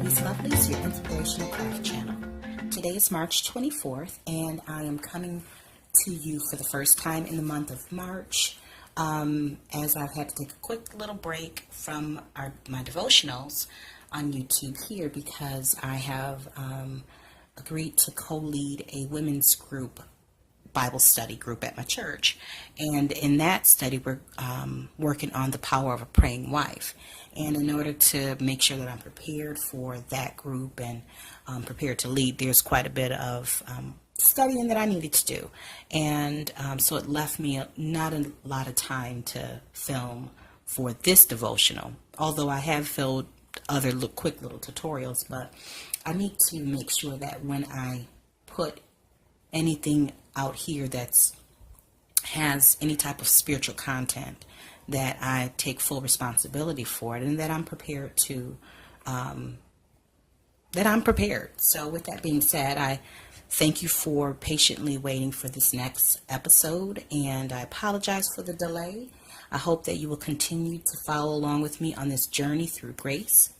Lovelies, your inspirational craft channel. Today is March 24th, and I am coming to you for the first time in the month of March, as I've had to take a quick little break from my devotionals on YouTube here because I have agreed to co-lead a women's group Bible study group at my church, and in that study we're working on the power of a praying wife. And in order to make sure that I'm prepared for that group and prepared to lead, there's quite a bit of studying that I needed to do, and so it left me not a lot of time to film for this devotional, although I have filmed other quick little tutorials. But I need to make sure that when I put anything out here that has any type of spiritual content, that I take full responsibility for it, and that I'm prepared to So with that being said, I thank you for patiently waiting for this next episode, and I apologize for the delay. I hope that you will continue to follow along with me on this journey through grace.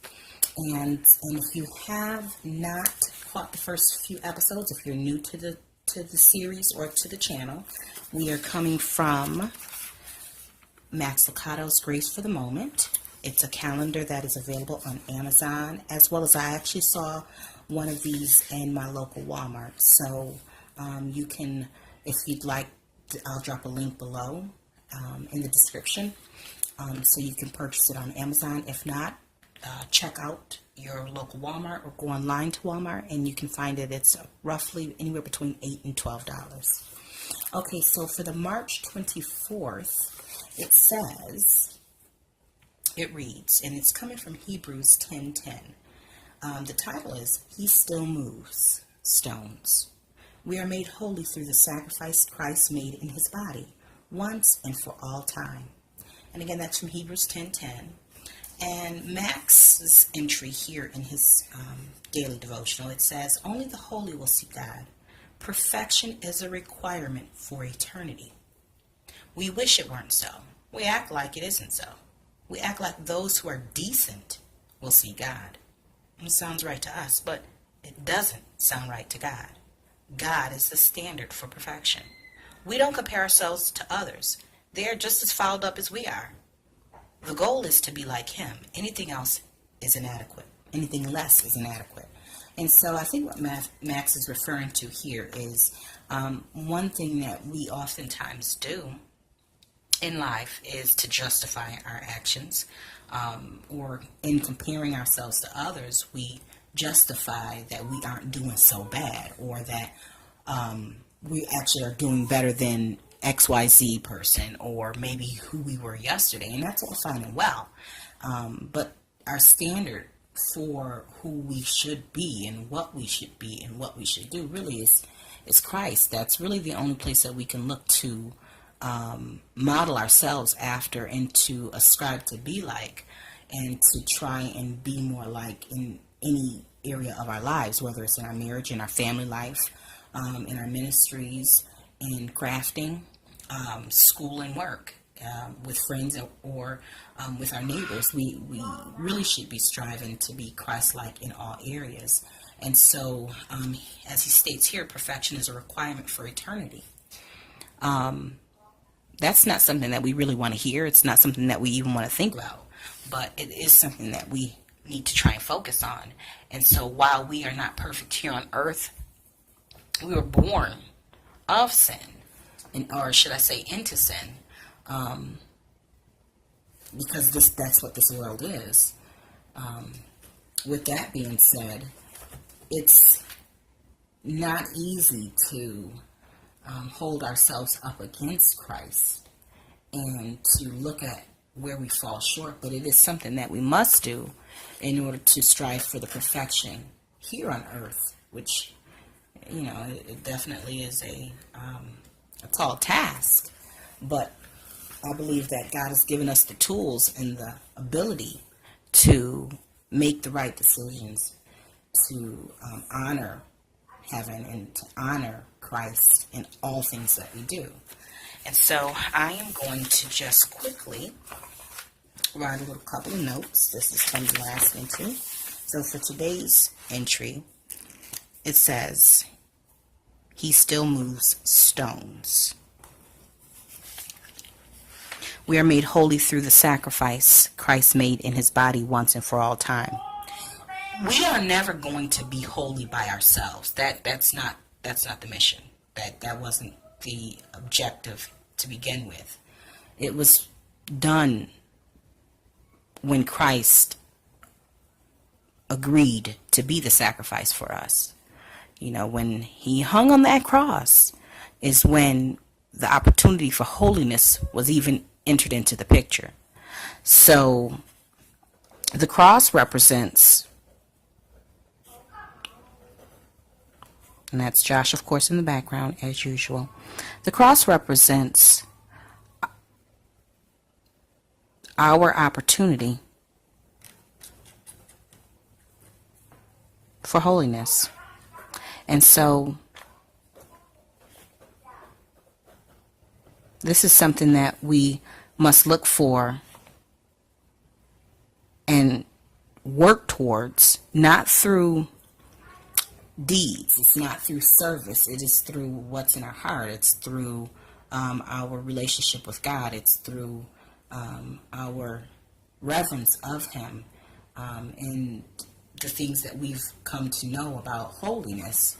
And if you have not caught the first few episodes, if you're new to the series or to the channel, we are coming from Max Licado's Grace for the Moment. It's a calendar that is available on Amazon, as well as I actually saw one of these in my local Walmart. So you can, if you'd like, I'll drop a link below in the description, so you can purchase it on Amazon. If not, check out your local Walmart or go online to Walmart and you can find it. It's roughly anywhere between $8 and $12. Okay, so for the March 24th, it reads, and it's coming from Hebrews 10:10. The title is, He Still Moves Stones. We are made holy through the sacrifice Christ made in his body, once and for all time. And again, that's from Hebrews 10:10. And Max's entry here in his daily devotional, it says, only the holy will see God. Perfection is a requirement for eternity. We wish it weren't so. We act like it isn't so. We act like those who are decent will see God. It sounds right to us, but it doesn't sound right to God. God is the standard for perfection. We don't compare ourselves to others. They are just as fouled up as we are. The goal is to be like him. Anything else is inadequate. Anything less is inadequate. And so I think what Max is referring to here is one thing that we oftentimes do in life is to justify our actions, or in comparing ourselves to others, we justify that we aren't doing so bad, or that we actually are doing better than XYZ person, or maybe who we were yesterday, and that's all fine and well. But our standard for who we should be and what we should be and what we should do really is Christ. That's really the only place that we can look to model ourselves after, and to ascribe to be like, and to try and be more like in any area of our lives, whether it's in our marriage, in our family life, in our ministries, in crafting, school and work, with friends, or with our neighbors. We really should be striving to be Christ-like in all areas. And so, as he states here, perfection is a requirement for eternity. That's not something that we really want to hear. It's not something that we even want to think about. But it is something that we need to try and focus on. And so while we are not perfect here on earth, we were born of sin, or should I say into sin, because that's what this world is. With that being said, it's not easy to hold ourselves up against Christ and to look at where we fall short, but it is something that we must do in order to strive for the perfection here on earth, which, it definitely is a tall task. But I believe that God has given us the tools and the ability to make the right decisions, to honor heaven and to honor Christ in all things that we do. And so I am going to just quickly write a little couple of notes. This is from the last entry. So for today's entry, it says, He still moves stones. We are made holy through the sacrifice Christ made in his body once and for all time. We are never going to be holy by ourselves. That's not the mission. That wasn't the objective to begin with. It was done when Christ agreed to be the sacrifice for us. You know, when he hung on that cross is when the opportunity for holiness was even entered into the picture. So the cross represents, and that's Josh, of course, in the background, as usual. The cross represents our opportunity for holiness. And so this is something that we must look for and work towards, not through deeds. It's not through service. It is through what's in our heart. It's through our relationship with God. It's through our reverence of him, and the things that we've come to know about holiness.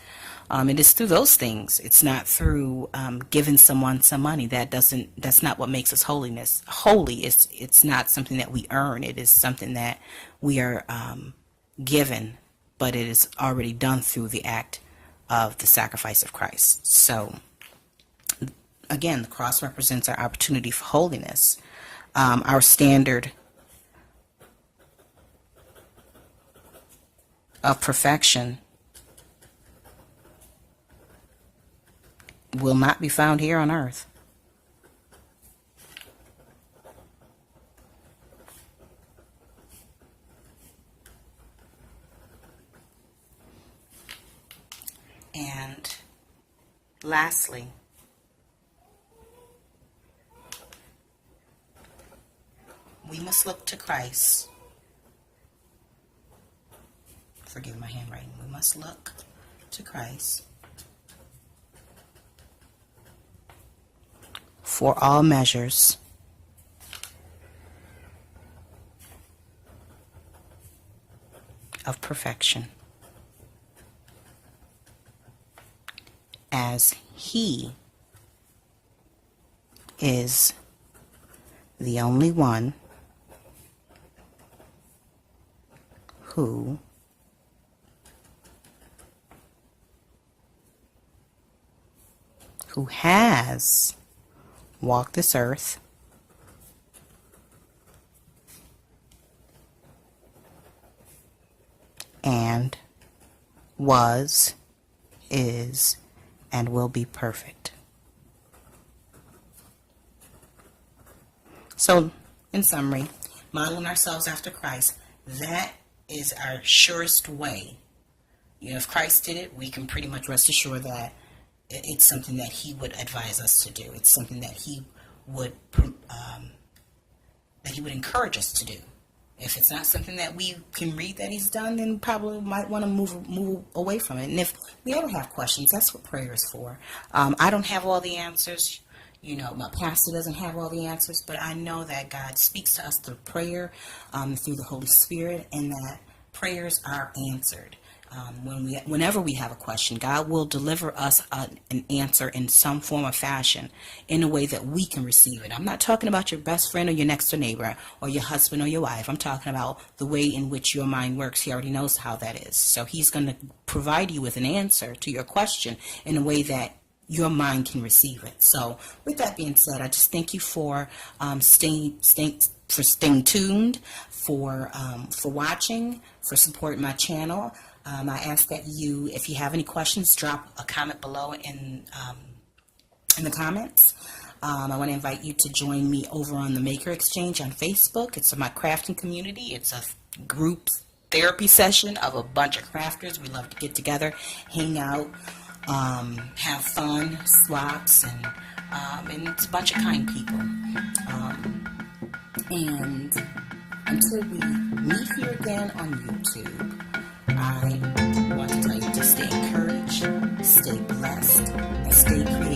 It is through those things. It's not through giving someone some money. That's not what makes us holy. It's not something that we earn. It is something that we are given, but it is already done through the act of the sacrifice of Christ. So again, the cross represents our opportunity for holiness. Our standard of perfection will not be found here on earth. And lastly, we must look to Christ. Forgive my handwriting. We must look to Christ for all measures of perfection, as he is the only one who has walked this earth and was, is, and will be perfect. So, in summary, modeling ourselves after Christ, that is our surest way. You know, if Christ did it, we can pretty much rest assured that it's something that he would advise us to do. It's something that he would encourage us to do. If it's not something that we can read that he's done, then probably might want to move away from it. And if we ever have questions, that's what prayer is for. I don't have all the answers. You know, my pastor doesn't have all the answers, but I know that God speaks to us through prayer, through the Holy Spirit, and that prayers are answered. Whenever we have a question, God will deliver us an answer in some form or fashion in a way that we can receive it. I'm not talking about your best friend or your next door neighbor or your husband or your wife. I'm talking about the way in which your mind works. He already knows how that is. So he's going to provide you with an answer to your question in a way that your mind can receive it. So with that being said, I just thank you for staying tuned, for watching, for supporting my channel. I ask that you, if you have any questions, drop a comment below in the comments. I want to invite you to join me over on the Maker Exchange on Facebook. It's my crafting community. It's a group therapy session of a bunch of crafters. We love to get together, hang out, have fun, swaps, and it's a bunch of kind people. And Until we meet here again on YouTube, I want to tell you to stay encouraged, stay blessed, and stay creative.